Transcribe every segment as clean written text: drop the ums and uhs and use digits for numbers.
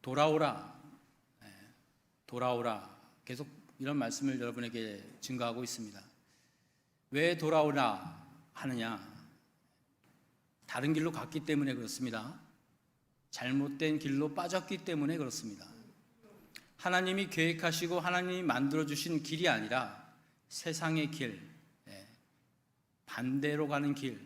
돌아오라, 돌아오라. 계속 이런 말씀을 여러분에게 증거하고 있습니다. 왜 돌아오라 하느냐? 다른 길로 갔기 때문에 그렇습니다. 잘못된 길로 빠졌기 때문에 그렇습니다. 하나님이 계획하시고 하나님이 만들어주신 길이 아니라 세상의 길, 반대로 가는 길,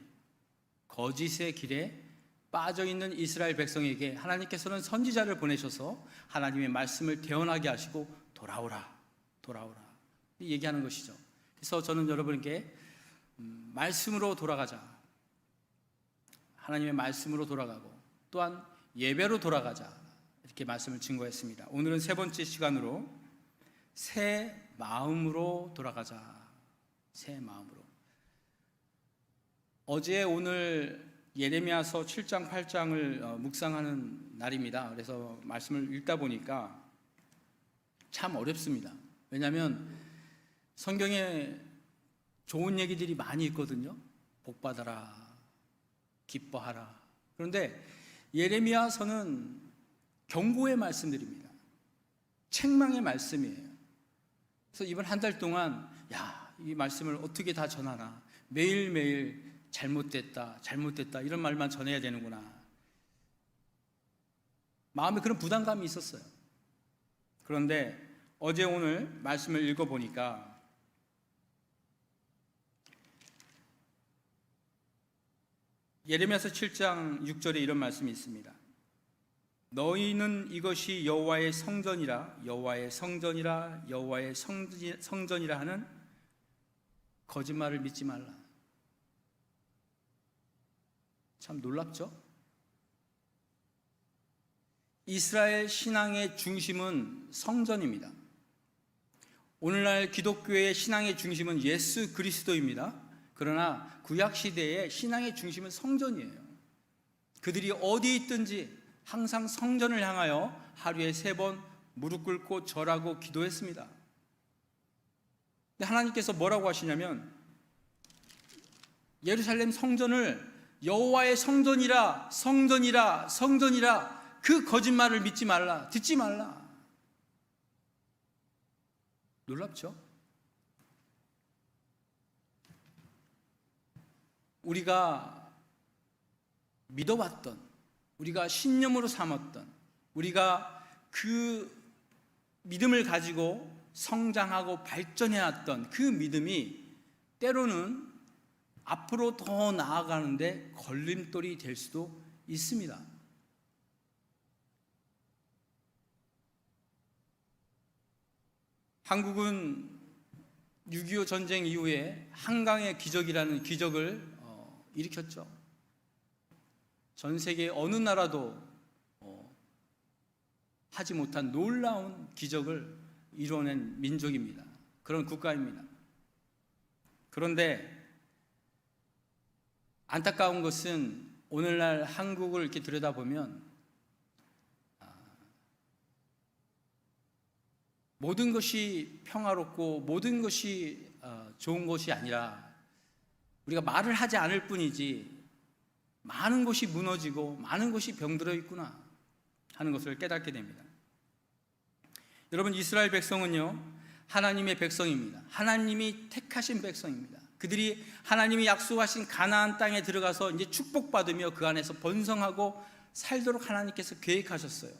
거짓의 길에 빠져있는 이스라엘 백성에게 하나님께서는 선지자를 보내셔서 하나님의 말씀을 대언하게 하시고 돌아오라, 돌아오라 얘기하는 것이죠. 그래서 저는 여러분께 말씀으로 돌아가자, 하나님의 말씀으로 돌아가고 또한 예배로 돌아가자, 이렇게 말씀을 증거했습니다. 오늘은 세 번째 시간으로 새 마음으로 돌아가자. 새 마음으로. 어제 오늘 예레미야서 7장 8장을 묵상하는 날입니다. 그래서 말씀을 읽다 보니까 참 어렵습니다. 왜냐하면 성경에 좋은 얘기들이 많이 있거든요. 복받아라, 기뻐하라. 그런데 예레미야서는 경고의 말씀들입니다. 책망의 말씀이에요. 그래서 이번 한 달 동안 이 말씀을 어떻게 다 전하나, 매일매일 잘못됐다, 잘못됐다 이런 말만 전해야 되는구나, 마음에 그런 부담감이 있었어요. 그런데 어제 오늘 말씀을 읽어보니까 예레미야서 7장 6절에 이런 말씀이 있습니다. 너희는 이것이 여호와의 성전이라, 여호와의 성전이라, 여호와의 성전이라 하는 거짓말을 믿지 말라. 참 놀랍죠? 이스라엘 신앙의 중심은 성전입니다. 오늘날 기독교의 신앙의 중심은 예수 그리스도입니다. 그러나 구약시대의 신앙의 중심은 성전이에요. 그들이 어디 있든지 항상 성전을 향하여 하루에 3번 무릎 꿇고 절하고 기도했습니다. 근데 하나님께서 뭐라고 하시냐면 예루살렘 성전을 여호와의 성전이라, 성전이라, 성전이라, 그 거짓말을 믿지 말라, 듣지 말라. 놀랍죠? 우리가 믿어왔던, 우리가 신념으로 삼았던, 우리가 그 믿음을 가지고 성장하고 발전해왔던 그 믿음이 때로는 앞으로 더 나아가는데 걸림돌이 될 수도 있습니다. 한국은 6.25 전쟁 이후에 한강의 기적이라는 기적을 일으켰죠. 전 세계 어느 나라도 하지 못한 놀라운 기적을 이뤄낸 민족입니다. 그런 국가입니다. 그런데 안타까운 것은 오늘날 한국을 이렇게 들여다보면 모든 것이 평화롭고 모든 것이 좋은 것이 아니라 우리가 말을 하지 않을 뿐이지 많은 것이 무너지고 많은 것이 병들어 있구나 하는 것을 깨닫게 됩니다. 여러분, 이스라엘 백성은요, 하나님의 백성입니다. 하나님이 택하신 백성입니다. 그들이 하나님이 약속하신 가나안 땅에 들어가서 이제 축복받으며 그 안에서 번성하고 살도록 하나님께서 계획하셨어요.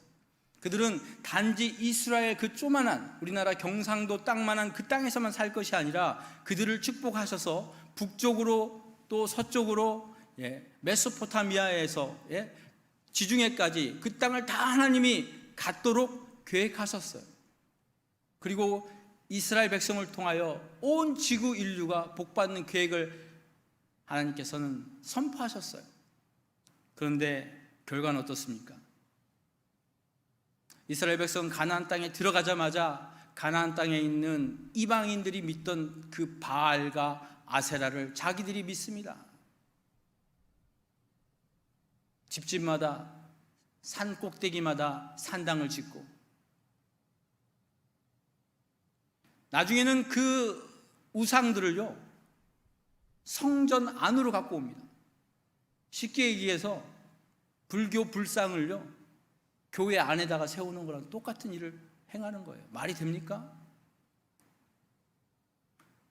그들은 단지 이스라엘 그 조만한 우리나라 경상도 땅만한 그 땅에서만 살 것이 아니라 그들을 축복하셔서 북쪽으로 또 서쪽으로 메소포타미아에서 지중해까지 그 땅을 다 하나님이 갖도록 계획하셨어요. 그리고 이스라엘 백성을 통하여 온 지구 인류가 복받는 계획을 하나님께서는 선포하셨어요. 그런데 결과는 어떻습니까? 이스라엘 백성은 가나안 땅에 들어가자마자 가나안 땅에 있는 이방인들이 믿던 그 바알과 아세라를 자기들이 믿습니다. 집집마다 산 꼭대기마다 산당을 짓고 나중에는 그 우상들을요 성전 안으로 갖고 옵니다. 쉽게 얘기해서 불교 불상을요 교회 안에다가 세우는 거랑 똑같은 일을 행하는 거예요. 말이 됩니까?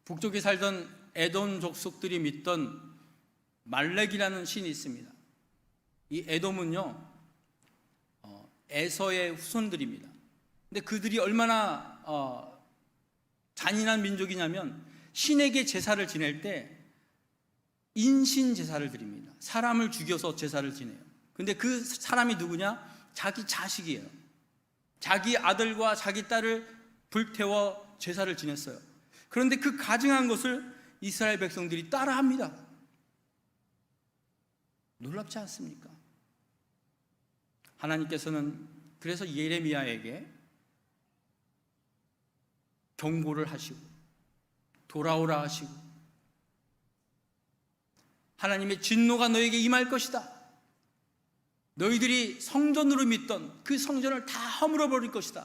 북쪽에 살던 에돔 족속들이 믿던 말렉이라는 신이 있습니다. 이 에돔은요, 에서의 후손들입니다. 근데 그들이 얼마나 잔인한 민족이냐면 신에게 제사를 지낼 때 인신 제사를 드립니다. 사람을 죽여서 제사를 지내요. 근데 그 사람이 누구냐? 자기 자식이에요. 자기 아들과 자기 딸을 불태워 제사를 지냈어요. 그런데 그 가증한 것을 이스라엘 백성들이 따라합니다. 놀랍지 않습니까? 하나님께서는 그래서 예레미야에게 경고를 하시고 돌아오라 하시고 하나님의 진노가 너에게 임할 것이다. 너희들이 성전으로 믿던 그 성전을 다 허물어 버릴 것이다.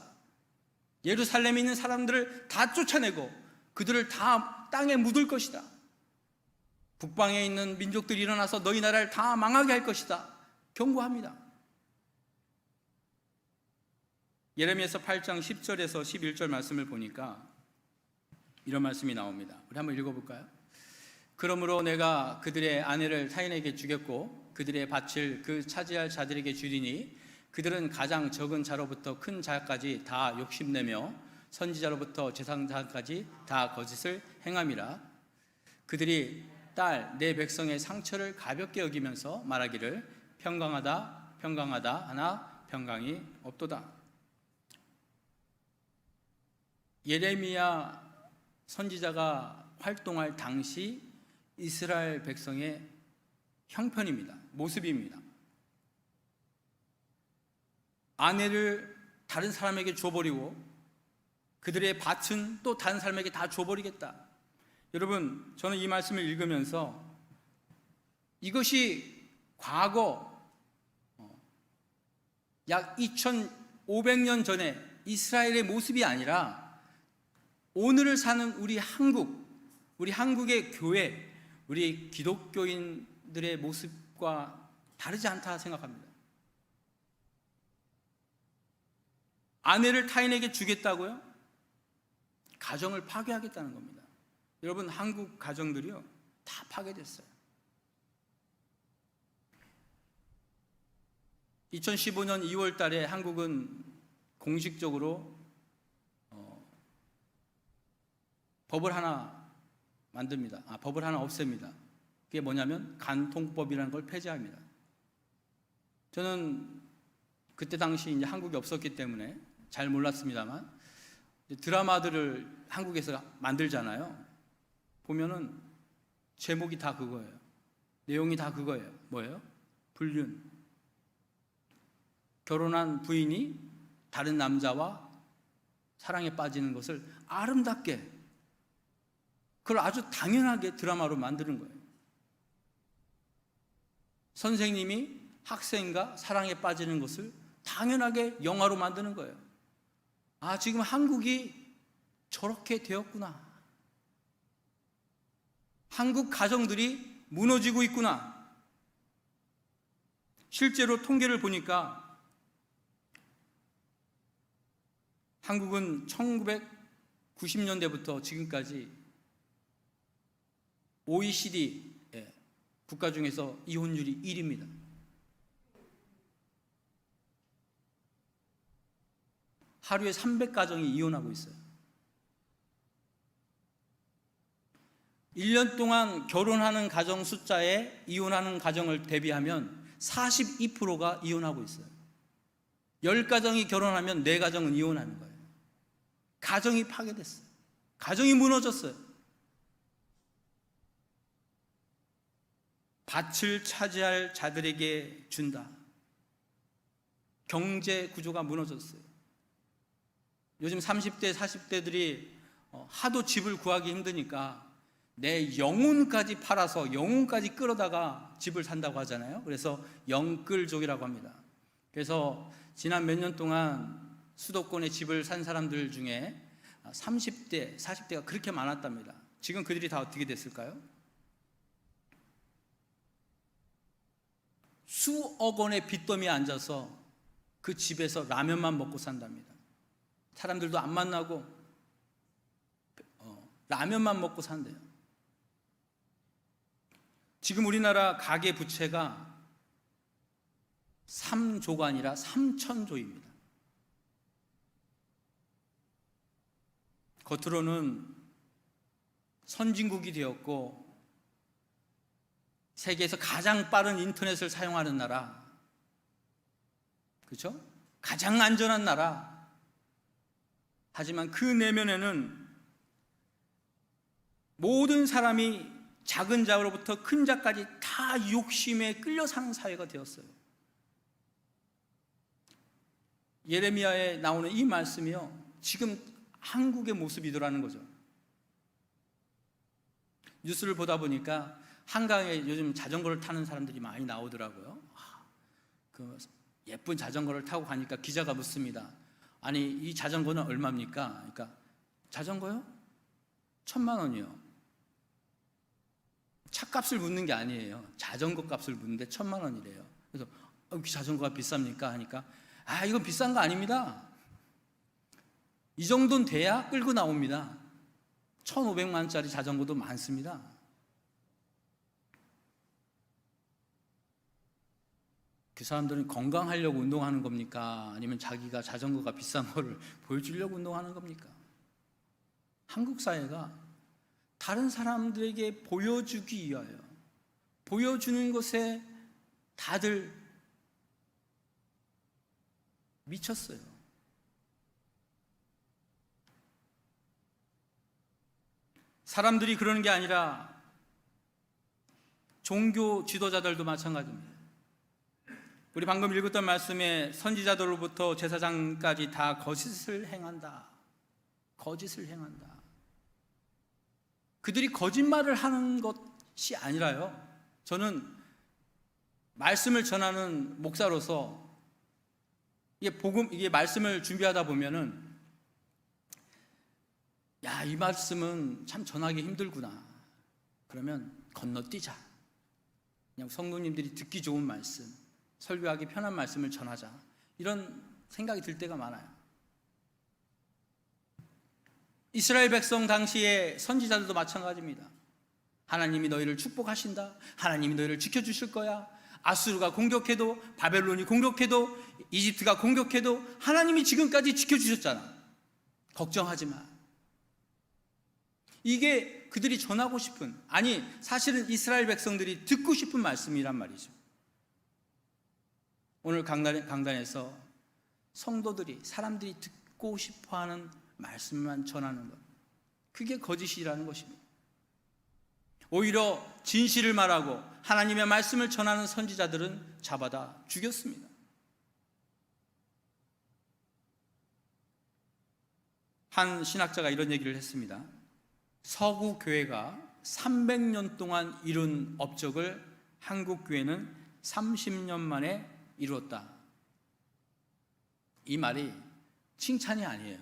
예루살렘에 있는 사람들을 다 쫓아내고 그들을 다 땅에 묻을 것이다. 북방에 있는 민족들이 일어나서 너희 나라를 다 망하게 할 것이다. 경고합니다. 예레미야서 8장 10절에서 11절 말씀을 보니까 이런 말씀이 나옵니다. 우리 한번 읽어볼까요? 그러므로 내가 그들의 아내를 타인에게 주겠고 그들의 밭을 그 차지할 자들에게 주리니 그들은 가장 적은 자로부터 큰 자까지 다 욕심내며 선지자로부터 제사장까지 다 거짓을 행함이라. 그들이 딸 내 백성의 상처를 가볍게 여기면서 말하기를 평강하다 평강하다 하나 평강이 없도다. 예레미야 선지자가 활동할 당시 이스라엘 백성의 형편입니다. 모습입니다. 아내를 다른 사람에게 줘버리고 그들의 밭은 또 다른 사람에게 다 줘버리겠다. 여러분, 저는 이 말씀을 읽으면서 이것이 과거 약 2500년 전에 이스라엘의 모습이 아니라 오늘을 사는 우리 한국의 교회, 우리 기독교인들의 모습과 다르지 않다 생각합니다. 아내를 타인에게 주겠다고요? 가정을 파괴하겠다는 겁니다. 여러분, 한국 가정들이요 다 파괴됐어요. 2015년 2월 달에 한국은 공식적으로 법을 하나 만듭니다. 법을 하나 없앱니다. 그게 뭐냐면 간통법이라는 걸 폐지합니다. 저는 그때 당시 이제 한국이 없었기 때문에 잘 몰랐습니다만 드라마들을 한국에서 만들잖아요. 보면은 제목이 다 그거예요. 내용이 다 그거예요. 뭐예요? 불륜. 결혼한 부인이 다른 남자와 사랑에 빠지는 것을 아름답게, 그걸 아주 당연하게 드라마로 만드는 거예요. 선생님이 학생과 사랑에 빠지는 것을 당연하게 영화로 만드는 거예요. 지금 한국이 저렇게 되었구나. 한국 가정들이 무너지고 있구나. 실제로 통계를 보니까 한국은 1990년대부터 지금까지 OECD 국가 중에서 이혼율이 1위입니다. 하루에 300가정이 이혼하고 있어요. 1년 동안 결혼하는 가정 숫자에 이혼하는 가정을 대비하면 42%가 이혼하고 있어요. 10가정이 결혼하면 4가정은 이혼하는 거예요. 가정이 파괴됐어요. 가정이 무너졌어요. 밭을 차지할 자들에게 준다. 경제 구조가 무너졌어요. 요즘 30대, 40대들이 하도 집을 구하기 힘드니까 내 영혼까지 팔아서 영혼까지 끌어다가 집을 산다고 하잖아요. 그래서 영끌족이라고 합니다. 그래서 지난 몇 년 동안 수도권에 집을 산 사람들 중에 30대, 40대가 그렇게 많았답니다. 지금 그들이 다 어떻게 됐을까요? 수억 원의 빚더미에 앉아서 그 집에서 라면만 먹고 산답니다. 사람들도 안 만나고 라면만 먹고 산대요. 지금 우리나라 가계 부채가 3조가 아니라 3천조입니다. 겉으로는 선진국이 되었고 세계에서 가장 빠른 인터넷을 사용하는 나라, 그렇죠? 가장 안전한 나라. 하지만 그 내면에는 모든 사람이 작은 자로부터 큰 자까지 다 욕심에 끌려 사는 사회가 되었어요. 예레미야에 나오는 이 말씀이요, 지금 한국의 모습이더라는 거죠. 뉴스를 보다 보니까 한강에 요즘 자전거를 타는 사람들이 많이 나오더라고요. 그 예쁜 자전거를 타고 가니까 기자가 묻습니다. 아니, 이 자전거는 얼마입니까? 그러니까 자전거요? 1,000,000원이요. 차값을 묻는 게 아니에요. 자전거 값을 묻는데 1,000,000원이래요. 그래서 그 자전거가 비쌉니까? 하니까 이건 비싼 거 아닙니다. 이 정도는 돼야 끌고 나옵니다. 1,500만원짜리 자전거도 많습니다. 그 사람들은 건강하려고 운동하는 겁니까? 아니면 자기가 자전거가 비싼 거를 보여주려고 운동하는 겁니까? 한국 사회가 다른 사람들에게 보여주기 위하여, 보여주는 것에 다들 미쳤어요. 사람들이 그러는 게 아니라 종교 지도자들도 마찬가지입니다. 우리 방금 읽었던 말씀에 선지자들로부터 제사장까지 다 거짓을 행한다. 거짓을 행한다. 그들이 거짓말을 하는 것이 아니라요, 저는 말씀을 전하는 목사로서 이게 말씀을 준비하다 보면은, 이 말씀은 참 전하기 힘들구나. 그러면 건너뛰자. 그냥 성도님들이 듣기 좋은 말씀, 설교하기 편한 말씀을 전하자. 이런 생각이 들 때가 많아요. 이스라엘 백성 당시에 선지자들도 마찬가지입니다. 하나님이 너희를 축복하신다. 하나님이 너희를 지켜주실 거야. 아수르가 공격해도, 바벨론이 공격해도, 이집트가 공격해도 하나님이 지금까지 지켜주셨잖아. 걱정하지 마. 이게 그들이 전하고 싶은, 아니 사실은 이스라엘 백성들이 듣고 싶은 말씀이란 말이죠. 오늘 강단에서 성도들이, 사람들이 듣고 싶어하는 말씀만 전하는 것, 그게 거짓이라는 것입니다. 오히려 진실을 말하고 하나님의 말씀을 전하는 선지자들은 잡아다 죽였습니다. 한 신학자가 이런 얘기를 했습니다. 서구 교회가 300년 동안 이룬 업적을 한국 교회는 30년 만에 이루었다. 이 말이 칭찬이 아니에요.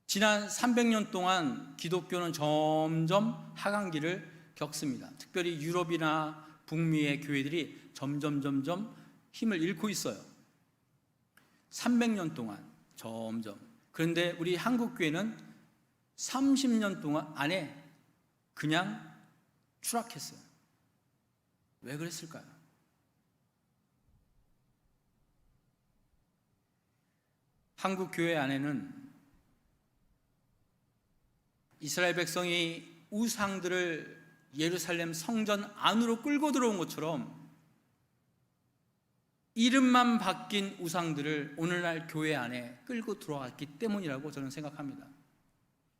지난 300년 동안 기독교는 점점 하강기를 겪습니다. 특별히 유럽이나 북미의 교회들이 점점 힘을 잃고 있어요. 300년 동안 점점. 그런데 우리 한국 교회는 30년 동안 안에 그냥 추락했어요. 왜 그랬을까요? 한국 교회 안에는 이스라엘 백성이 우상들을 예루살렘 성전 안으로 끌고 들어온 것처럼 이름만 바뀐 우상들을 오늘날 교회 안에 끌고 들어왔기 때문이라고 저는 생각합니다.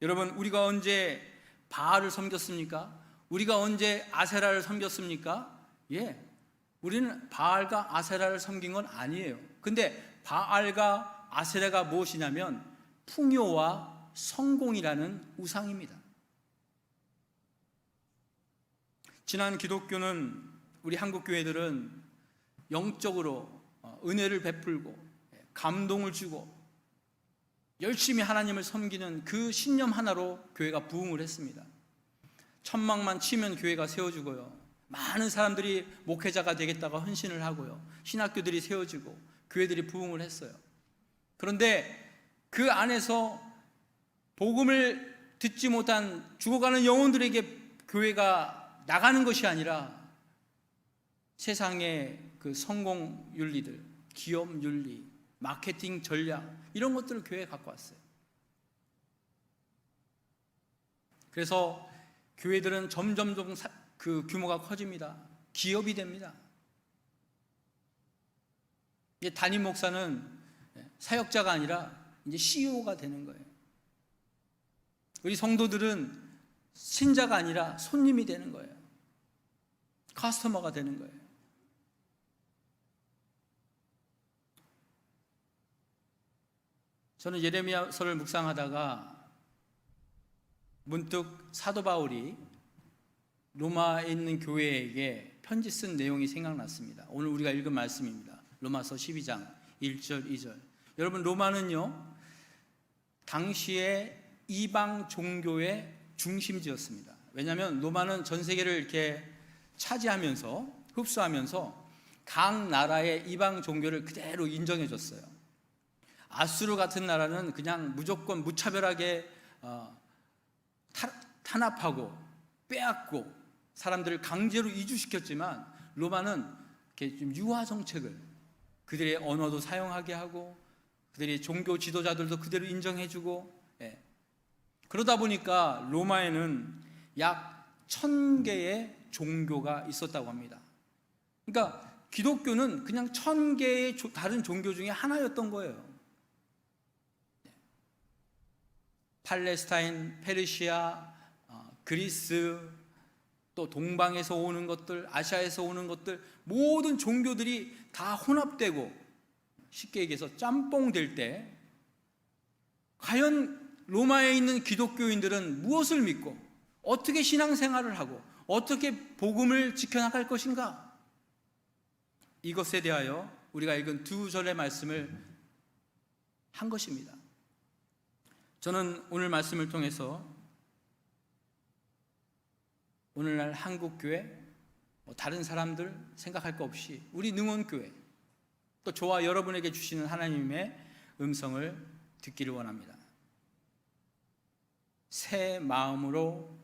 여러분, 우리가 언제 바알을 섬겼습니까? 우리가 언제 아세라를 섬겼습니까? 우리는 바알과 아세라를 섬긴 건 아니에요. 근데 바알과 아세라가 무엇이냐면 풍요와 성공이라는 우상입니다. 지난 기독교는, 우리 한국 교회들은 영적으로 은혜를 베풀고 감동을 주고 열심히 하나님을 섬기는 그 신념 하나로 교회가 부흥을 했습니다. 천막만 치면 교회가 세워지고요, 많은 사람들이 목회자가 되겠다고 헌신을 하고요, 신학교들이 세워지고 교회들이 부흥을 했어요. 그런데 그 안에서 복음을 듣지 못한 죽어가는 영혼들에게 교회가 나가는 것이 아니라 세상의 그 성공 윤리들, 기업 윤리, 마케팅 전략, 이런 것들을 교회에 갖고 왔어요. 그래서 교회들은 점점 그 규모가 커집니다. 기업이 됩니다. 이제 담임 목사는 사역자가 아니라 이제 CEO가 되는 거예요. 우리 성도들은 신자가 아니라 손님이 되는 거예요. 커스터머가 되는 거예요. 저는 예레미야서를 묵상하다가 문득 사도 바울이 로마에 있는 교회에게 편지 쓴 내용이 생각났습니다. 오늘 우리가 읽은 말씀입니다. 로마서 12장 1절 2절. 여러분, 로마는요 당시에 이방 종교의 중심지였습니다. 왜냐하면 로마는 전 세계를 이렇게 차지하면서 흡수하면서 각 나라의 이방 종교를 그대로 인정해 줬어요. 아수르 같은 나라는 그냥 무조건 무차별하게 탄압하고 빼앗고 사람들을 강제로 이주시켰지만, 로마는 이렇게 좀 유화 정책을, 그들의 언어도 사용하게 하고 그들의 종교 지도자들도 그대로 인정해주고, 그러다 보니까 로마에는 약 1000개의 종교가 있었다고 합니다. 그러니까 기독교는 그냥 1000개의 다른 종교 중에 하나였던 거예요. 팔레스타인, 페르시아, 그리스, 또 동방에서 오는 것들, 아시아에서 오는 것들, 모든 종교들이 다 혼합되고 쉽게 얘기해서 짬뽕 될 때 과연 로마에 있는 기독교인들은 무엇을 믿고 어떻게 신앙생활을 하고 어떻게 복음을 지켜나갈 것인가? 이것에 대하여 우리가 읽은 2절의 말씀을 한 것입니다. 저는 오늘 말씀을 통해서 오늘날 한국교회, 다른 사람들 생각할 거 없이 우리 능원교회, 또 저와 여러분에게 주시는 하나님의 음성을 듣기를 원합니다. 새 마음으로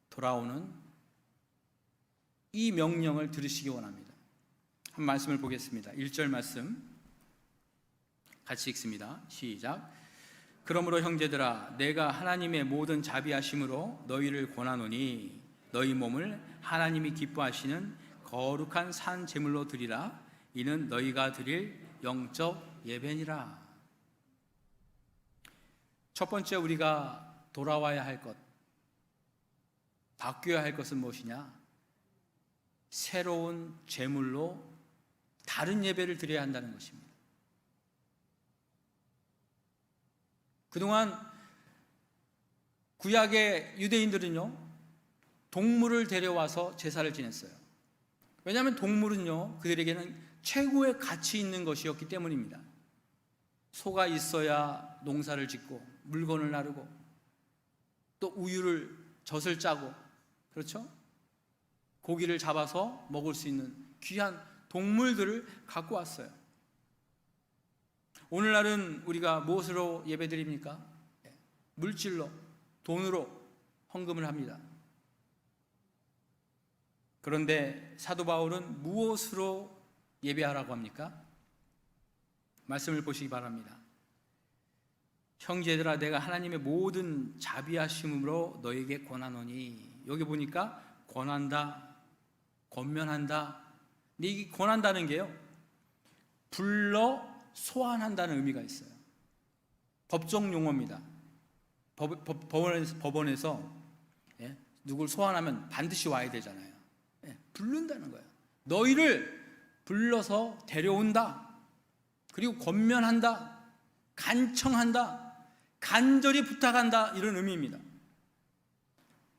돌아오는 이 명령을 들으시기 원합니다. 한 말씀을 보겠습니다. 1절 말씀 같이 읽습니다. 시작. 그러므로 형제들아, 내가 하나님의 모든 자비하심으로 너희를 권하노니 너희 몸을 하나님이 기뻐하시는 거룩한 산 제물로 드리라. 이는 너희가 드릴 영적 예배니라. 첫 번째 우리가 돌아와야 할 것, 바뀌어야 할 것은 무엇이냐? 새로운 제물로 다른 예배를 드려야 한다는 것입니다. 그동안 구약의 유대인들은요 동물을 데려와서 제사를 지냈어요. 왜냐하면 동물은요 그들에게는 최고의 가치 있는 것이었기 때문입니다. 소가 있어야 농사를 짓고 물건을 나르고 또 우유를 젖을 짜고, 그렇죠? 고기를 잡아서 먹을 수 있는 귀한 동물들을 갖고 왔어요. 오늘날은 우리가 무엇으로 예배드립니까? 물질로, 돈으로 헌금을 합니다. 그런데 사도 바울은 무엇으로 예배하라고 합니까? 말씀을 보시기 바랍니다. 형제들아, 내가 하나님의 모든 자비하심으로 너에게 권하노니. 여기 보니까 권한다, 권면한다. 근데 이 권한다는 게요 불러 소환한다는 의미가 있어요. 법정 용어입니다. 법원에서 누굴 소환하면 반드시 와야 되잖아요. 부른다는 거예요. 너희를 불러서 데려온다. 그리고 권면한다, 간청한다, 간절히 부탁한다, 이런 의미입니다.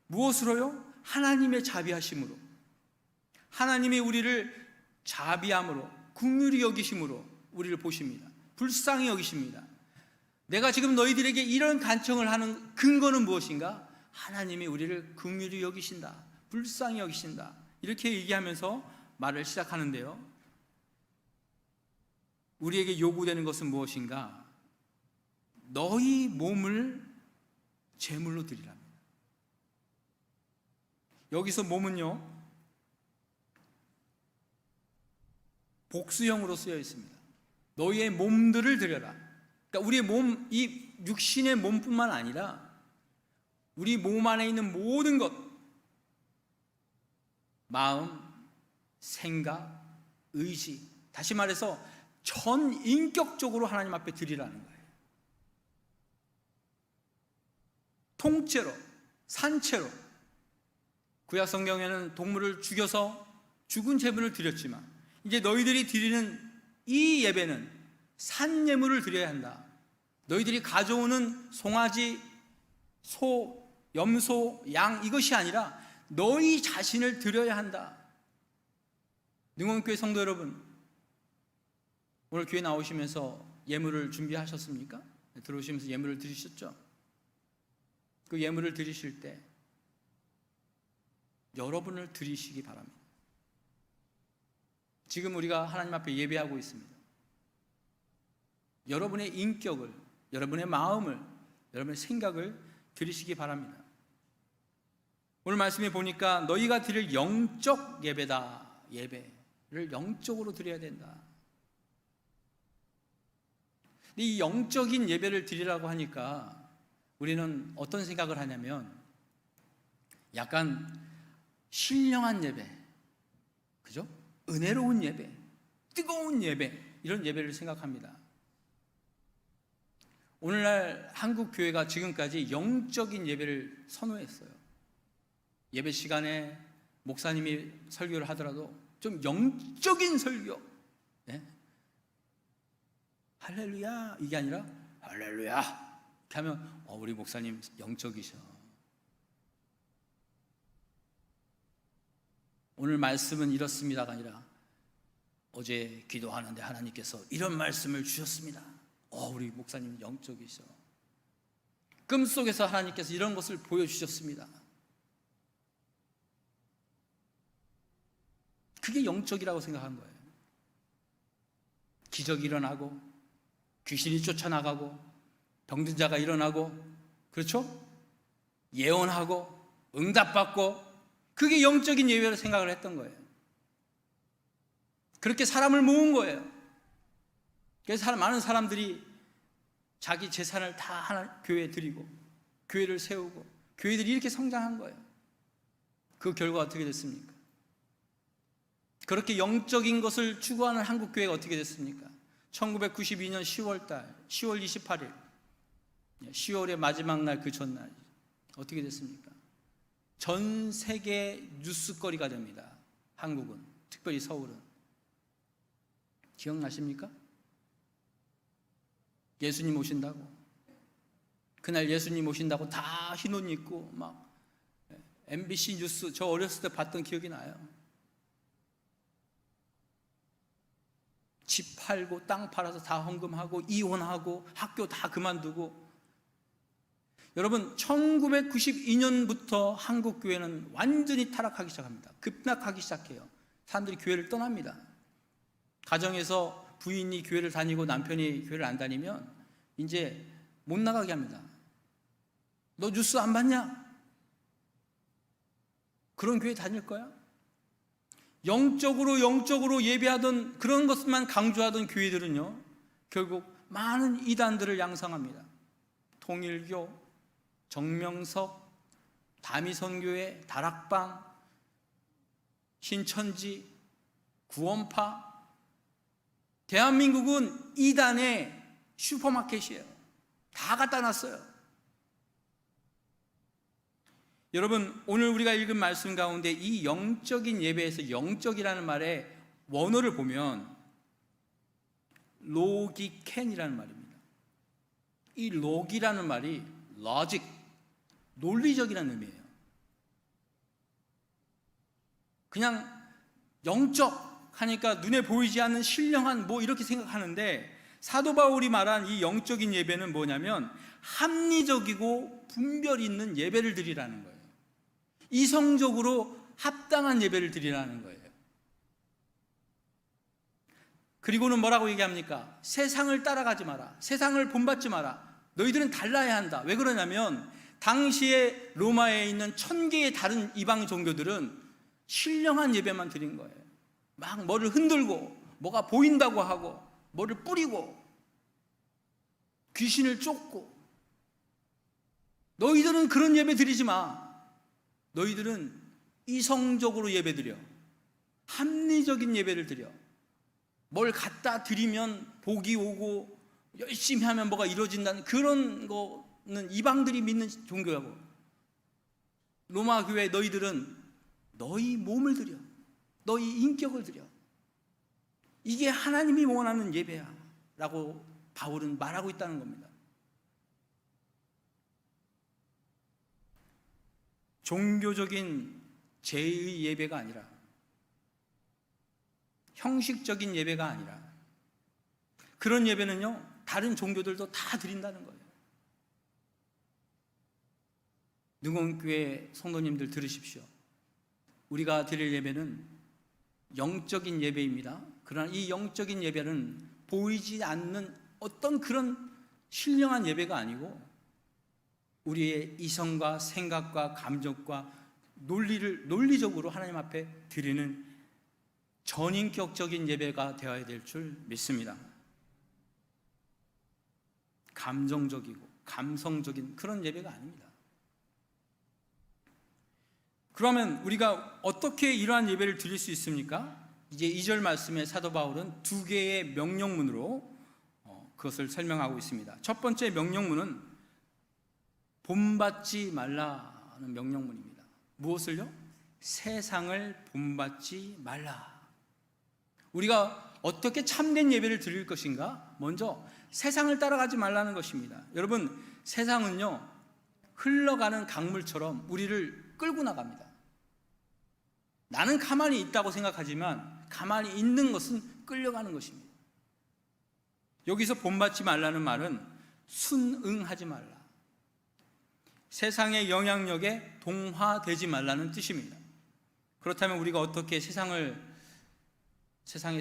무엇으로요? 하나님의 자비하심으로. 하나님이 우리를 자비함으로, 긍휼히 여기심으로 우리를 보십니다. 불쌍히 여기십니다. 내가 지금 너희들에게 이런 간청을 하는 근거는 무엇인가? 하나님이 우리를 긍휼히 여기신다, 불쌍히 여기신다, 이렇게 얘기하면서 말을 시작하는데요, 우리에게 요구되는 것은 무엇인가? 너희 몸을 제물로 드리랍니다. 여기서 몸은요, 복수형으로 쓰여 있습니다. 너희의 몸들을 드려라. 그러니까 우리의 몸, 이 육신의 몸뿐만 아니라 우리 몸 안에 있는 모든 것, 마음, 생각, 의지, 다시 말해서 전 인격적으로 하나님 앞에 드리라는 거예요. 통째로, 산채로. 구약 성경에는 동물을 죽여서 죽은 제물을 드렸지만 이제 너희들이 드리는 이 예배는 산 예물을 드려야 한다. 너희들이 가져오는 송아지, 소, 염소, 양 이것이 아니라 너희 자신을 드려야 한다. 능원교회 성도 여러분, 오늘 교회 나오시면서 예물을 준비하셨습니까? 들어오시면서 예물을 드리셨죠? 그 예물을 드리실 때 여러분을 드리시기 바랍니다. 지금 우리가 하나님 앞에 예배하고 있습니다. 여러분의 인격을, 여러분의 마음을, 여러분의 생각을 드리시기 바랍니다. 오늘 말씀에 보니까 너희가 드릴 영적 예배다. 예배를 영적으로 드려야 된다. 이 영적인 예배를 드리라고 하니까 우리는 어떤 생각을 하냐면 약간 신령한 예배, 그죠? 은혜로운 예배, 뜨거운 예배, 이런 예배를 생각합니다. 오늘날 한국 교회가 지금까지 영적인 예배를 선호했어요. 예배 시간에 목사님이 설교를 하더라도 좀 영적인 설교, 네? 할렐루야 이게 아니라 할렐루야 이렇게 하면 우리 목사님 영적이셔. 오늘 말씀은 이렇습니다가 아니라 어제 기도하는데 하나님께서 이런 말씀을 주셨습니다. 우리 목사님 영적이셔. 꿈속에서 하나님께서 이런 것을 보여주셨습니다. 그게 영적이라고 생각한 거예요. 기적이 일어나고 귀신이 쫓아나가고 병든 자가 일어나고, 그렇죠? 예언하고 응답받고, 그게 영적인 예배로 생각을 했던 거예요. 그렇게 사람을 모은 거예요. 그래서 많은 사람들이 자기 재산을 다 하나 교회에 드리고 교회를 세우고 교회들이 이렇게 성장한 거예요. 그 결과 어떻게 됐습니까? 그렇게 영적인 것을 추구하는 한국 교회가 어떻게 됐습니까? 1992년 10월 28일 10월의 마지막 날, 그 전날 어떻게 됐습니까? 전 세계 뉴스거리가 됩니다. 한국은, 특별히 서울은. 기억나십니까? 예수님 오신다고, 그날 예수님 오신다고 다 흰 옷 입고 막 MBC 뉴스, 저 어렸을 때 봤던 기억이 나요. 집 팔고 땅 팔아서 다 헌금하고 이혼하고 학교 다 그만두고. 여러분, 1992년부터 한국 교회는 완전히 타락하기 시작합니다. 급락하기 시작해요. 사람들이 교회를 떠납니다. 가정에서 부인이 교회를 다니고 남편이 교회를 안 다니면 이제 못 나가게 합니다. 너 뉴스 안 봤냐? 그런 교회 다닐 거야? 영적으로 예배하던, 그런 것만 강조하던 교회들은요, 결국 많은 이단들을 양성합니다. 통일교, 정명석, 다미선교회, 다락방, 신천지, 구원파. 대한민국은 이단의 슈퍼마켓이에요. 다 갖다 놨어요. 여러분, 오늘 우리가 읽은 말씀 가운데 이 영적인 예배에서 영적이라는 말의 원어를 보면 로기켄이라는 말입니다. 이 로기라는 말이 logic, 논리적이라는 의미예요. 그냥 영적 하니까 눈에 보이지 않는 신령한 뭐 이렇게 생각하는데, 사도 바울이 말한 이 영적인 예배는 뭐냐면 합리적이고 분별 있는 예배를 드리라는 거예요. 이성적으로 합당한 예배를 드리라는 거예요. 그리고는 뭐라고 얘기합니까? 세상을 따라가지 마라. 세상을 본받지 마라. 너희들은 달라야 한다. 왜 그러냐면 당시에 로마에 있는 1000개의 다른 이방 종교들은 신령한 예배만 드린 거예요. 막 뭐를 흔들고 뭐가 보인다고 하고 뭐를 뿌리고 귀신을 쫓고. 너희들은 그런 예배 드리지 마. 너희들은 이성적으로 예배 드려. 합리적인 예배를 드려. 뭘 갖다 드리면 복이 오고 열심히 하면 뭐가 이루어진다는 그런 거는 이방들이 믿는 종교라고. 로마 교회 너희들은 너희 몸을 드려. 너희 인격을 드려. 이게 하나님이 원하는 예배야 라고 바울은 말하고 있다는 겁니다. 종교적인 제의 예배가 아니라, 형식적인 예배가 아니라, 그런 예배는요 다른 종교들도 다 드린다는 거예요. 능원교회 성도님들 들으십시오. 우리가 드릴 예배는 영적인 예배입니다. 그러나 이 영적인 예배는 보이지 않는 어떤 그런 신령한 예배가 아니고 우리의 이성과 생각과 감정과 논리적으로 하나님 앞에 드리는 전인격적인 예배가 되어야 될 줄 믿습니다. 감정적이고 감성적인 그런 예배가 아닙니다. 그러면 우리가 어떻게 이러한 예배를 드릴 수 있습니까? 이제 2절 말씀에 사도 바울은 2개의 명령문으로 그것을 설명하고 있습니다. 첫 번째 명령문은 본받지 말라는 명령문입니다. 무엇을요? 세상을 본받지 말라. 우리가 어떻게 참된 예배를 드릴 것인가? 먼저 세상을 따라가지 말라는 것입니다. 여러분, 세상은요 흘러가는 강물처럼 우리를 끌고 나갑니다. 나는 가만히 있다고 생각하지만 가만히 있는 것은 끌려가는 것입니다. 여기서 본받지 말라는 말은 순응하지 말라, 세상의 영향력에 동화되지 말라는 뜻입니다. 그렇다면 우리가 어떻게 세상에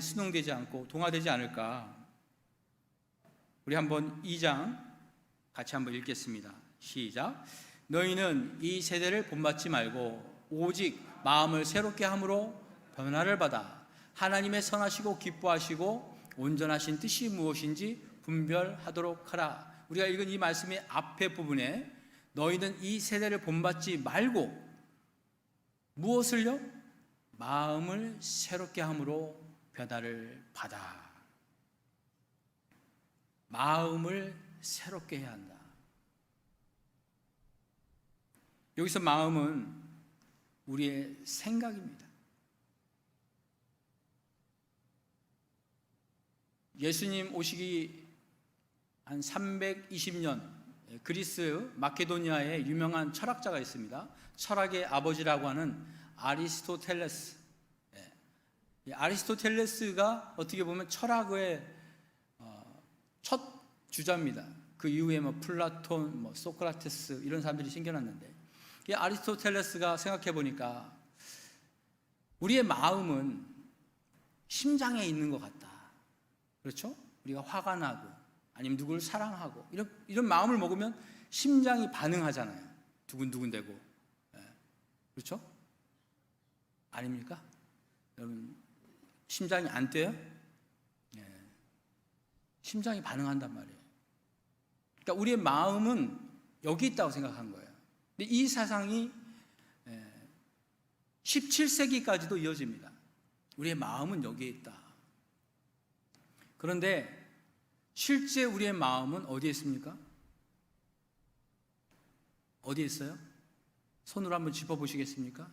순응되지 않고 동화되지 않을까? 우리 한번 2장 같이 한번 읽겠습니다. 시작. 너희는 이 세대를 본받지 말고 오직 마음을 새롭게 함으로 변화를 받아 하나님의 선하시고 기뻐하시고 온전하신 뜻이 무엇인지 분별하도록 하라. 우리가 읽은 이 말씀의 앞에 부분에 너희는 이 세대를 본받지 말고 무엇을요? 마음을 새롭게 함으로 변화를 받아. 마음을 새롭게 해야 한다. 여기서 마음은 우리의 생각입니다. 예수님 오시기 한 320년 그리스 마케도니아에 유명한 철학자가 있습니다. 철학의 아버지라고 하는 아리스토텔레스. 아리스토텔레스가 어떻게 보면 철학의 첫 주자입니다. 그 이후에 플라톤, 소크라테스 이런 사람들이 생겨났는데, 이 아리스토텔레스가 생각해 보니까 우리의 마음은 심장에 있는 것 같다. 그렇죠? 우리가 화가 나고 아니면 누구를 사랑하고 이런 마음을 먹으면 심장이 반응하잖아요. 두근두근대고. 그렇죠? 아닙니까? 여러분, 심장이 안 뛰어요? 심장이 반응한단 말이에요. 그러니까 우리의 마음은 여기 있다고 생각한 거예요. 근데 이 사상이 17세기까지도 이어집니다. 우리의 마음은 여기에 있다. 그런데 실제 우리의 마음은 어디에 있습니까? 어디에 있어요? 손으로 한번 짚어보시겠습니까?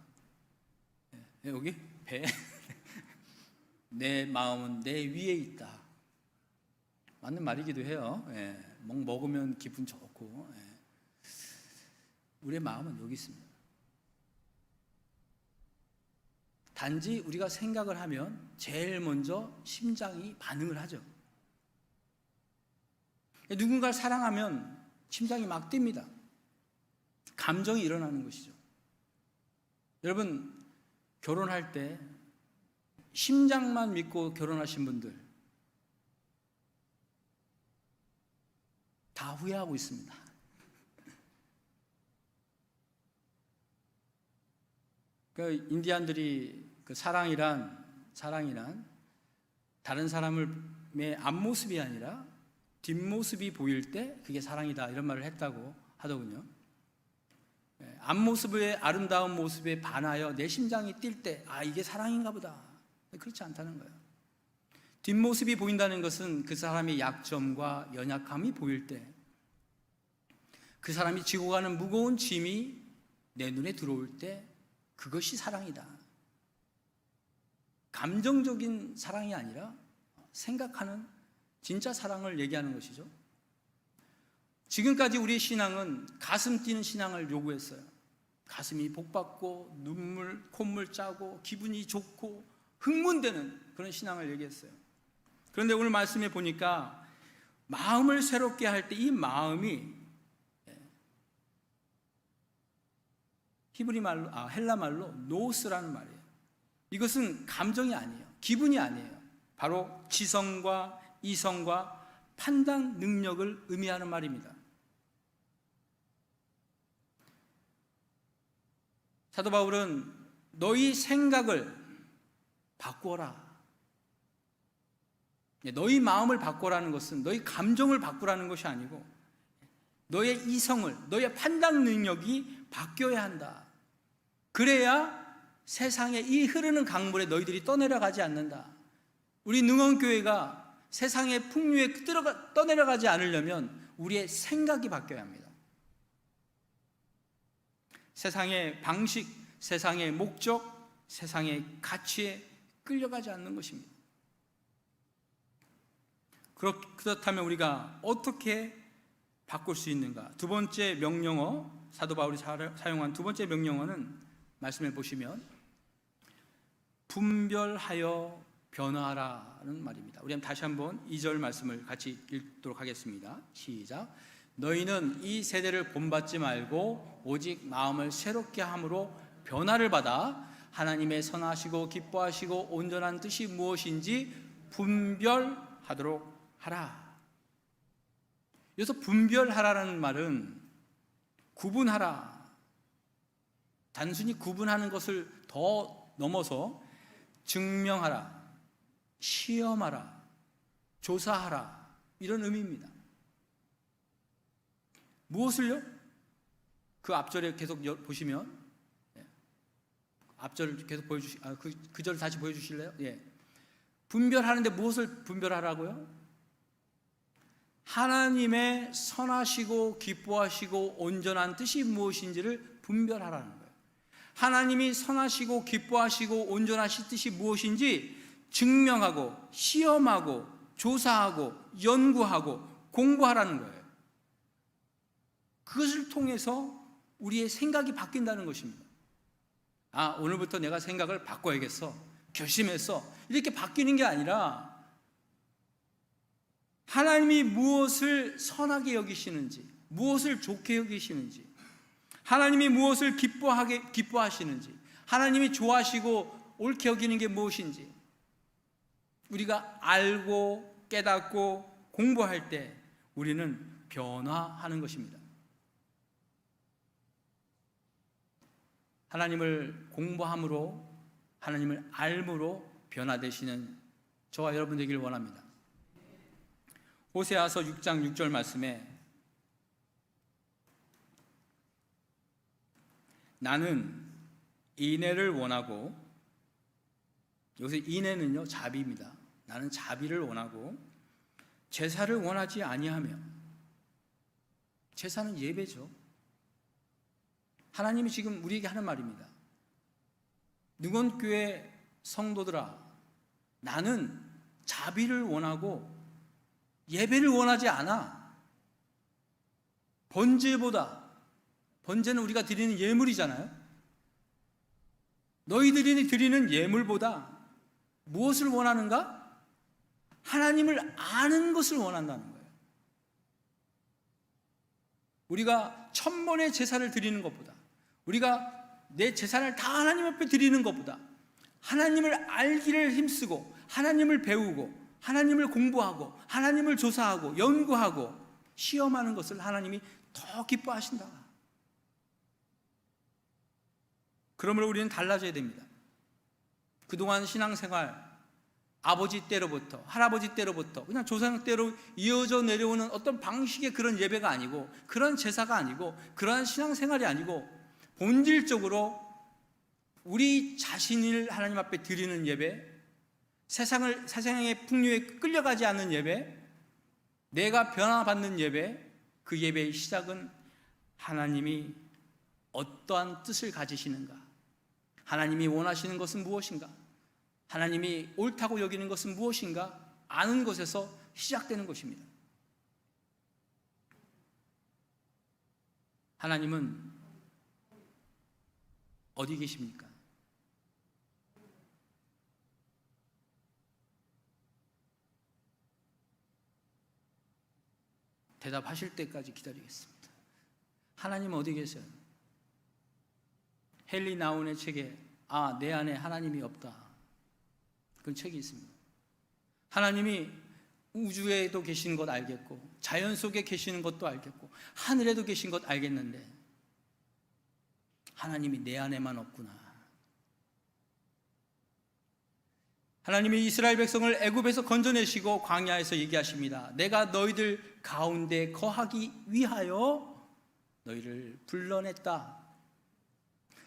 여기? 배? 내 마음은 내 위에 있다. 맞는 말이기도 해요. 먹으면 기분 좋고. 우리의 마음은 여기 있습니다. 단지 우리가 생각을 하면 제일 먼저 심장이 반응을 하죠. 누군가를 사랑하면 심장이 막 뜁니다. 감정이 일어나는 것이죠. 여러분, 결혼할 때 심장만 믿고 결혼하신 분들, 후회하고 있습니다. 그 인디안들이 그 사랑이란 다른 사람의 앞모습이 아니라 뒷모습이 보일 때 그게 사랑이다, 이런 말을 했다고 하더군요. 앞모습의 아름다운 모습에 반하여 내 심장이 뛸 때, 아, 이게 사랑인가 보다. 그렇지 않다는 거예요. 뒷모습이 보인다는 것은 그 사람의 약점과 연약함이 보일 때, 그 사람이 지고 가는 무거운 짐이 내 눈에 들어올 때, 그것이 사랑이다. 감정적인 사랑이 아니라 생각하는 진짜 사랑을 얘기하는 것이죠. 지금까지 우리의 신앙은 가슴 뛰는 신앙을 요구했어요. 가슴이 복받고 눈물, 콧물 짜고 기분이 좋고 흥분되는 그런 신앙을 얘기했어요. 그런데 오늘 말씀에 보니까 마음을 새롭게 할 때 이 마음이 히브리 말로, 헬라 말로 노스라는 말이에요. 이것은 감정이 아니에요. 기분이 아니에요. 바로 지성과 이성과 판단 능력을 의미하는 말입니다. 사도 바울은 너희 생각을 바꾸어라. 너희 마음을 바꾸라는 것은 너희 감정을 바꾸라는 것이 아니고 너의 이성을, 너의 판단 능력이 바뀌어야 한다. 그래야 세상에 이 흐르는 강물에 너희들이 떠내려가지 않는다. 우리 능원교회가 세상의 풍류에 떠내려가지 않으려면 우리의 생각이 바뀌어야 합니다. 세상의 방식, 세상의 목적, 세상의 가치에 끌려가지 않는 것입니다. 그렇다면 우리가 어떻게 바꿀 수 있는가? 두 번째 명령어, 사도 바울이 사용한 두 번째 명령어는 말씀해 보시면 분별하여 변화하라는 말입니다. 우리 다시 한번 2절 말씀을 같이 읽도록 하겠습니다. 시작. 너희는 이 세대를 본받지 말고 오직 마음을 새롭게 함으로 변화를 받아 하나님의 선하시고 기뻐하시고 온전한 뜻이 무엇인지 분별하도록 하라. 여기서 분별하라는 말은 구분하라, 단순히 구분하는 것을 더 넘어서 증명하라, 시험하라, 조사하라, 이런 의미입니다. 무엇을요? 그 앞절에 계속 보시면, 앞절을 계속 그 절을 다시 보여주실래요? 예. 분별하는데 무엇을 분별하라고요? 하나님의 선하시고 기뻐하시고 온전한 뜻이 무엇인지를 분별하라는 거예요. 하나님이 선하시고 기뻐하시고 온전하신 뜻이 무엇인지 증명하고 시험하고 조사하고 연구하고 공부하라는 거예요. 그것을 통해서 우리의 생각이 바뀐다는 것입니다. 아, 오늘부터 내가 생각을 바꿔야겠어, 결심했어, 이렇게 바뀌는 게 아니라 하나님이 무엇을 선하게 여기시는지, 무엇을 좋게 여기시는지, 하나님이 무엇을 기뻐하시는지, 하나님이 좋아하시고 옳게 여기는 게 무엇인지 우리가 알고 깨닫고 공부할 때 우리는 변화하는 것입니다. 하나님을 공부함으로, 하나님을 알므로 변화되시는 저와 여러분 되기를 원합니다. 호세아서 6장 6절 말씀에 나는 인애를 원하고, 여기서 인애는요 자비입니다. 나는 자비를 원하고 제사를 원하지 아니하며. 제사는 예배죠. 하나님이 지금 우리에게 하는 말입니다. 능원교회 성도들아, 나는 자비를 원하고 예배를 원하지 않아. 번제는 우리가 드리는 예물이잖아요. 너희들이 드리는 예물보다 무엇을 원하는가? 하나님을 아는 것을 원한다는 거예요. 우리가 1000번의 제사를 드리는 것보다, 우리가 내 재산을 다 하나님 앞에 드리는 것보다 하나님을 알기를 힘쓰고 하나님을 배우고 하나님을 공부하고 하나님을 조사하고 연구하고 시험하는 것을 하나님이 더 기뻐하신다. 그러므로 우리는 달라져야 됩니다. 그동안 신앙생활, 아버지 때로부터, 할아버지 때로부터, 그냥 조상 때로 이어져 내려오는 어떤 방식의 그런 예배가 아니고, 그런 제사가 아니고, 그러한 신앙생활이 아니고, 본질적으로 우리 자신을 하나님 앞에 드리는 예배, 세상의 풍요에 끌려가지 않는 예배, 내가 변화받는 예배, 그 예배의 시작은 하나님이 어떠한 뜻을 가지시는가, 하나님이 원하시는 것은 무엇인가, 하나님이 옳다고 여기는 것은 무엇인가 아는 것에서 시작되는 것입니다. 하나님은 어디 계십니까? 대답하실 때까지 기다리겠습니다. 하나님은 어디 계세요? 헨리 나운의 책에 내 안에 하나님이 없다, 그런 책이 있습니다. 하나님이 우주에도 계시는 것 알겠고, 자연 속에 계시는 것도 알겠고, 하늘에도 계신 것 알겠는데 하나님이 내 안에만 없구나. 하나님이 이스라엘 백성을 애굽에서 건져내시고 광야에서 얘기하십니다. 내가 너희들 가운데 거하기 위하여 너희를 불러냈다.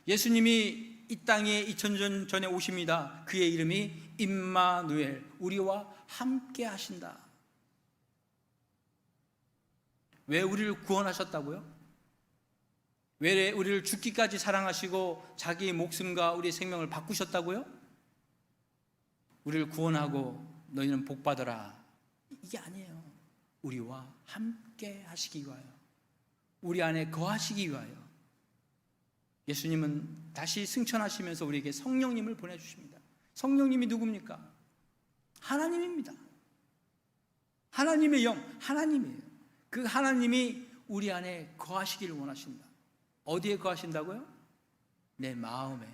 예수님이 이 땅에 2000년 전에 오십니다. 그의 이름이 임마누엘, 우리와 함께 하신다. 왜 우리를 구원하셨다고요? 왜 우리를 죽기까지 사랑하시고 자기의 목숨과 우리의 생명을 바꾸셨다고요? 우리를 구원하고 너희는 복 받아라, 이게 아니에요. 우리와 함께 하시기 위하여, 우리 안에 거하시기 위하여. 예수님은 다시 승천하시면서 우리에게 성령님을 보내주십니다. 성령님이 누굽니까? 하나님입니다. 하나님의 영, 하나님이에요. 그 하나님이 우리 안에 거하시기를 원하신다. 어디에 거하신다고요? 내 마음에,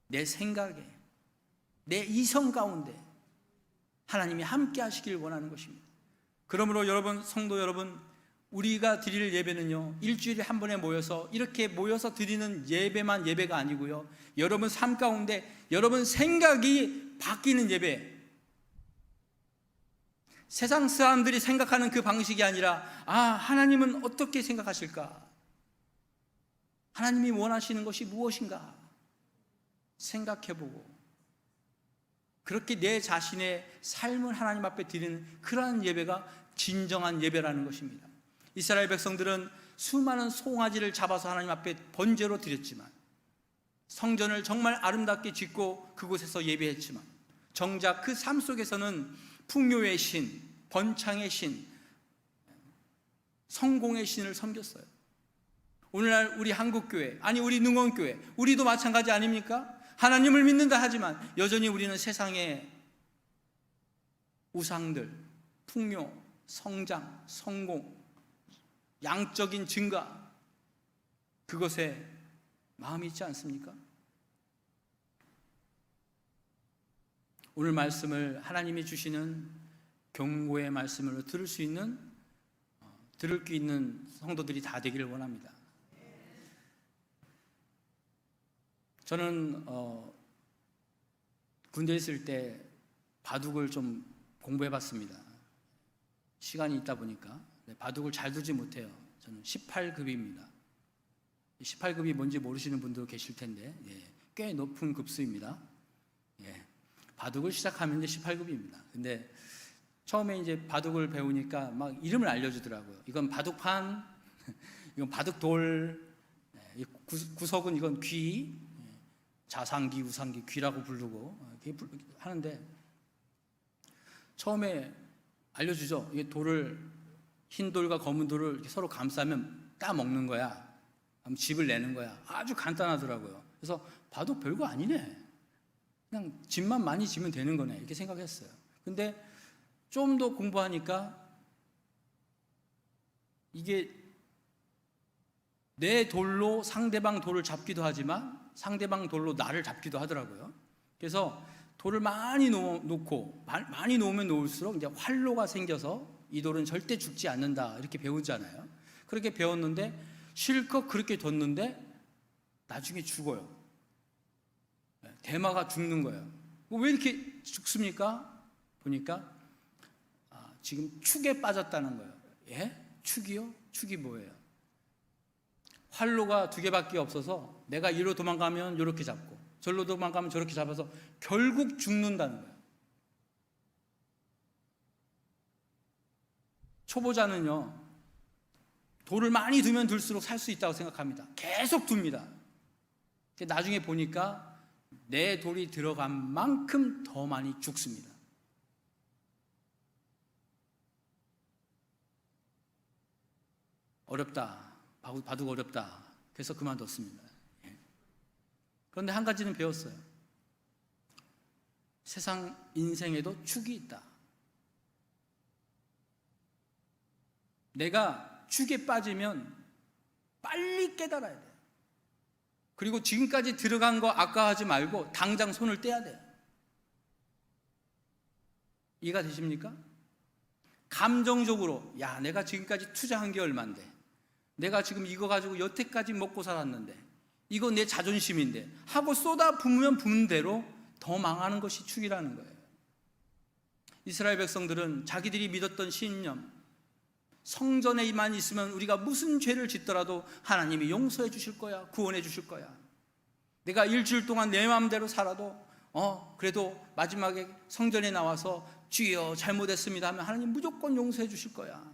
내 생각에, 내 이성 가운데 하나님이 함께 하시기를 원하는 것입니다. 그러므로 여러분, 성도 여러분, 우리가 드릴 예배는요, 일주일에 한 번에 모여서 이렇게 모여서 드리는 예배만 예배가 아니고요, 여러분 삶 가운데 여러분 생각이 바뀌는 예배, 세상 사람들이 생각하는 그 방식이 아니라 하나님은 어떻게 생각하실까, 하나님이 원하시는 것이 무엇인가 생각해보고, 그렇게 내 자신의 삶을 하나님 앞에 드리는 그러한 예배가 진정한 예배라는 것입니다. 이스라엘 백성들은 수많은 송아지를 잡아서 하나님 앞에 번제로 드렸지만, 성전을 정말 아름답게 짓고 그곳에서 예배했지만, 정작 그 삶 속에서는 풍요의 신, 번창의 신, 성공의 신을 섬겼어요. 오늘날 우리 한국교회, 아니 우리 능원교회, 우리도 마찬가지 아닙니까? 하나님을 믿는다 하지만 여전히 우리는 세상의 우상들, 풍요, 성장, 성공, 양적인 증가, 그것에 마음이 있지 않습니까? 오늘 말씀을 하나님이 주시는 경고의 말씀으로 들을 수 있는 성도들이 다 되기를 원합니다. 저는 군대에 있을 때 바둑을 좀 공부해봤습니다. 시간이 있다 보니까 바둑을 잘 두지 못해요. 저는 18급입니다. 18급이 뭔지 모르시는 분도 계실 텐데, 꽤 높은 급수입니다. 바둑을 시작하면 이제 18급입니다. 근데 처음에 이제 바둑을 배우니까 막 이름을 알려주더라고요. 이건 바둑판, 이건 바둑돌, 구석은 이건 귀, 자상귀, 우상귀, 귀라고 부르고 하는데, 처음에 알려주죠. 이게 돌을, 흰 돌과 검은 돌을 이렇게 서로 감싸면 따 먹는 거야. 그럼 집을 내는 거야. 아주 간단하더라고요. 그래서 바둑 별거 아니네, 그냥 집만 많이 지면 되는 거네, 이렇게 생각했어요. 근데 좀 더 공부하니까 이게 내 돌로 상대방 돌을 잡기도 하지만 상대방 돌로 나를 잡기도 하더라고요. 그래서 돌을 많이 놓고, 많이 놓으면 놓을수록 이제 활로가 생겨서 이 돌은 절대 죽지 않는다 이렇게 배우잖아요. 그렇게 배웠는데 실컷 그렇게 뒀는데 나중에 죽어요. 대마가 죽는 거예요. 왜 이렇게 죽습니까? 보니까 지금 축에 빠졌다는 거예요. 예? 축이요? 축이 뭐예요? 활로가 2개밖에 없어서 내가 이리로 도망가면 이렇게 잡고 절로 도망가면 저렇게 잡아서 결국 죽는다는 거예요. 초보자는요, 돌을 많이 두면 둘수록 살 수 있다고 생각합니다. 계속 둡니다. 나중에 보니까 내 돌이 들어간 만큼 더 많이 죽습니다. 어렵다. 바둑 어렵다. 그래서 그만뒀습니다. 그런데 한 가지는 배웠어요. 세상 인생에도 축이 있다. 내가 축에 빠지면 빨리 깨달아야 돼요. 그리고 지금까지 들어간 거 아까워하지 말고 당장 손을 떼야 돼요. 이해가 되십니까? 감정적으로 야, 내가 지금까지 투자한 게 얼만데, 내가 지금 이거 가지고 여태까지 먹고 살았는데, 이거 내 자존심인데 하고 쏟아 부으면 부은 대로 더 망하는 것이 축이라는 거예요. 이스라엘 백성들은 자기들이 믿었던 신념, 성전에만 있으면 우리가 무슨 죄를 짓더라도 하나님이 용서해 주실 거야, 구원해 주실 거야. 내가 일주일 동안 내 마음대로 살아도 그래도 마지막에 성전에 나와서 주여 잘못했습니다 하면 하나님 무조건 용서해 주실 거야.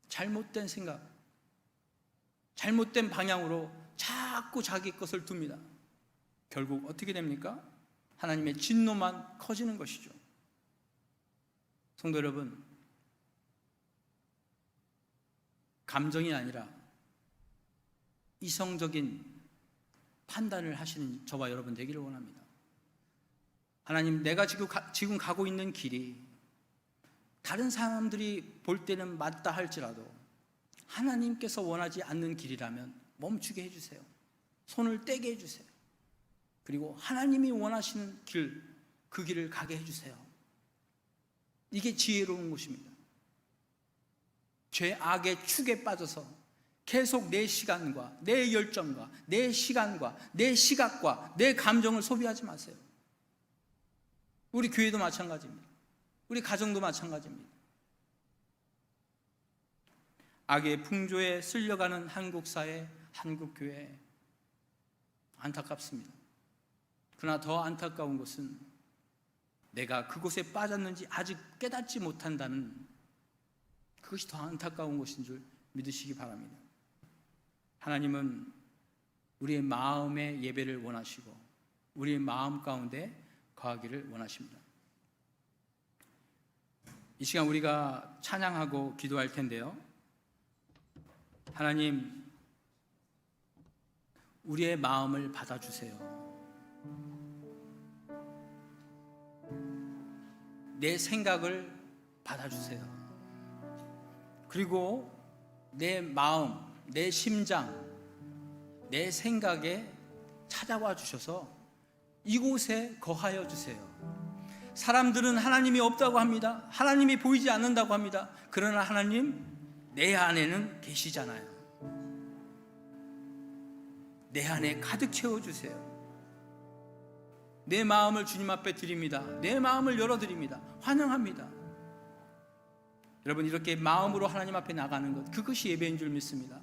잘못된 생각, 잘못된 방향으로 자꾸 자기 것을 둡니다. 결국 어떻게 됩니까? 하나님의 진노만 커지는 것이죠. 성도 여러분, 감정이 아니라 이성적인 판단을 하시는 저와 여러분 되기를 원합니다. 하나님, 내가 지금 가고 있는 길이 다른 사람들이 볼 때는 맞다 할지라도 하나님께서 원하지 않는 길이라면 멈추게 해주세요. 손을 떼게 해주세요. 그리고 하나님이 원하시는 길, 그 길을 가게 해주세요. 이게 지혜로운 것입니다. 죄악의 축에 빠져서 계속 내 시간과 내 열정과 내 시간과 내 시각과 내 감정을 소비하지 마세요. 우리 교회도 마찬가지입니다. 우리 가정도 마찬가지입니다. 악의 풍조에 쓸려가는 한국 사회, 한국 교회, 안타깝습니다. 그러나 더 안타까운 것은 내가 그곳에 빠졌는지 아직 깨닫지 못한다는 그것이 더 안타까운 것인 줄 믿으시기 바랍니다. 하나님은 우리의 마음의 예배를 원하시고 우리의 마음 가운데 거하기를 원하십니다. 이 시간 우리가 찬양하고 기도할 텐데요, 하나님, 우리의 마음을 받아주세요. 내 생각을 받아주세요. 그리고 내 마음, 내 심장, 내 생각에 찾아와 주셔서 이곳에 거하여 주세요. 사람들은 하나님이 없다고 합니다. 하나님이 보이지 않는다고 합니다. 그러나 하나님, 내 안에는 계시잖아요. 내 안에 가득 채워주세요. 내 마음을 주님 앞에 드립니다. 내 마음을 열어드립니다. 환영합니다. 여러분, 이렇게 마음으로 하나님 앞에 나가는 것, 그것이 예배인 줄 믿습니다.